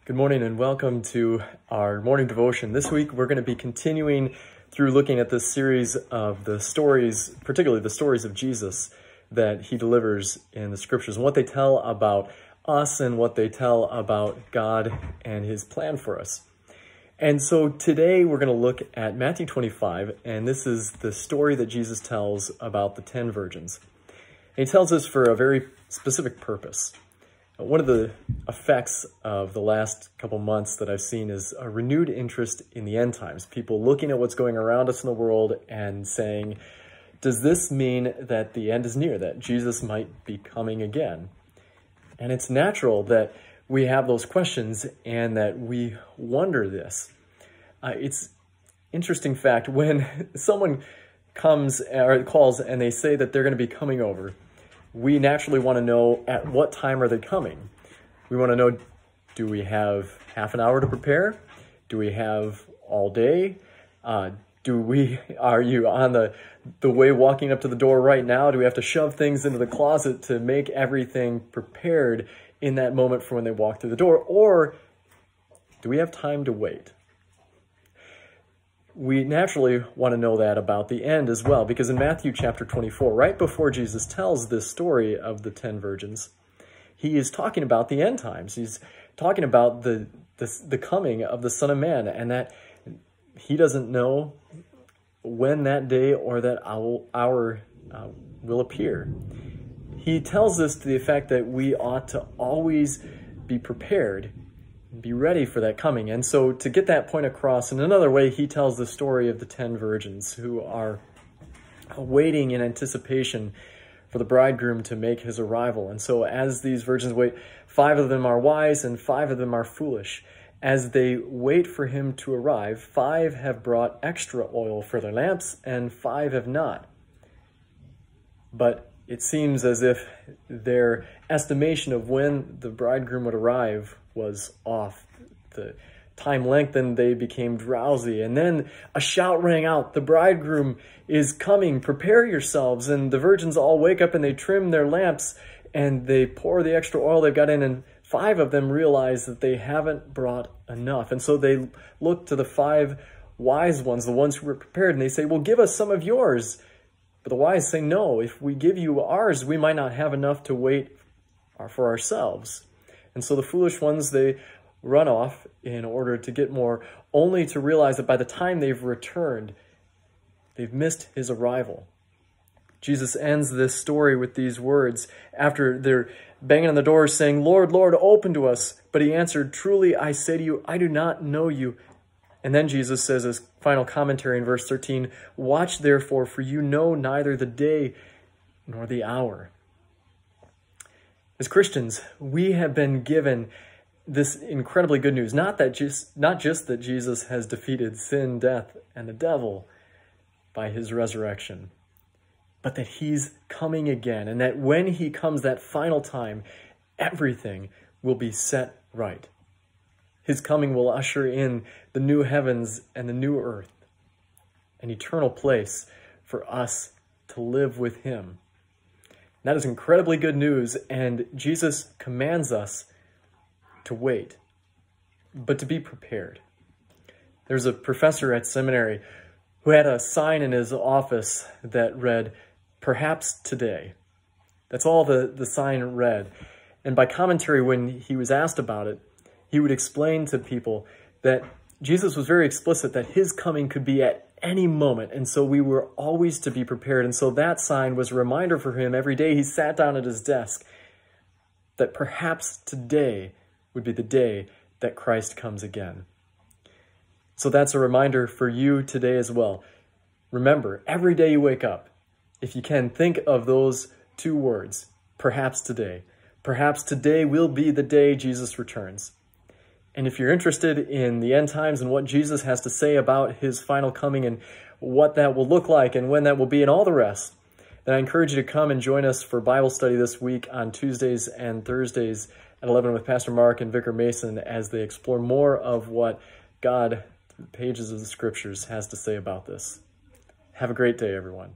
Good morning and welcome to our morning devotion. This week we're going to be continuing through looking at this series of the stories, particularly the stories of Jesus that he delivers in the scriptures and what they tell about us and what they tell about God and his plan for us. And so today we're going to look at Matthew 25, and this is the story that Jesus tells about the 10 virgins. And he tells us for a very specific purpose. One of the effects of the last couple months that I've seen is a renewed interest in the end times. People looking at what's going around us in the world and saying, does this mean that the end is near, that Jesus might be coming again? And it's natural that we have those questions and that we wonder this. It's interesting fact, when someone comes or calls and they say that they're going to be coming over, we naturally want to know at what time are they coming. We want to know, do we have half an hour to prepare? Do we have all day? Are you on the way walking up to the door right now? Do we have to shove things into the closet to make everything prepared in that moment for when they walk through the door? Or do we have time to wait? We naturally want to know that about the end as well, because in Matthew chapter 24, right before Jesus tells this story of the 10 virgins, he is talking about the end times. He's talking about the coming of the Son of Man, and that he doesn't know when that day or that hour will appear. He tells us to the effect that we ought to always be prepared, be ready for that coming. And so to get that point across in another way, he tells the story of the 10 virgins who are waiting in anticipation for the bridegroom to make his arrival. And so as these virgins wait, 5 of them are wise and 5 of them are foolish. As they wait for him to arrive, 5 have brought extra oil for their lamps and 5 have not. But it seems as if their estimation of when the bridegroom would arrive was off. The time lengthened, they became drowsy, and then a shout rang out, the bridegroom is coming, prepare yourselves. And the virgins all wake up and they trim their lamps and they pour the extra oil they've got in, and 5 of them realize that they haven't brought enough. And so they look to the 5 wise ones, the ones who were prepared, and they say, well, give us some of yours. But the wise say, no, if we give you ours, we might not have enough to wait for ourselves. And so the foolish ones, they run off in order to get more, only to realize that by the time they've returned, they've missed his arrival. Jesus ends this story with these words after they're banging on the door saying, Lord, Lord, open to us. But he answered, truly, I say to you, I do not know you. And then Jesus says his final commentary in verse 13, watch therefore, for you know neither the day nor the hour. As Christians, we have been given this incredibly good news, not just that Jesus has defeated sin, death, and the devil by his resurrection, but that he's coming again, and that when he comes that final time, everything will be set right. His coming will usher in the new heavens and the new earth, an eternal place for us to live with him. That is incredibly good news, and Jesus commands us to wait, but to be prepared. There's a professor at seminary who had a sign in his office that read, perhaps today. That's all the sign read. And by commentary, when he was asked about it, he would explain to people that Jesus was very explicit that his coming could be at any moment, and so we were always to be prepared. And so that sign was a reminder for him every day he sat down at his desk that perhaps today would be the day that Christ comes again. So that's a reminder for you today as well. Remember, every day you wake up, if you can, think of those 2 words, perhaps today. Perhaps today will be the day Jesus returns. And if you're interested in the end times and what Jesus has to say about his final coming and what that will look like and when that will be and all the rest, then I encourage you to come and join us for Bible study this week on Tuesdays and Thursdays at 11 with Pastor Mark and Vicar Mason as they explore more of what God, through the pages of the Scriptures, has to say about this. Have a great day, everyone.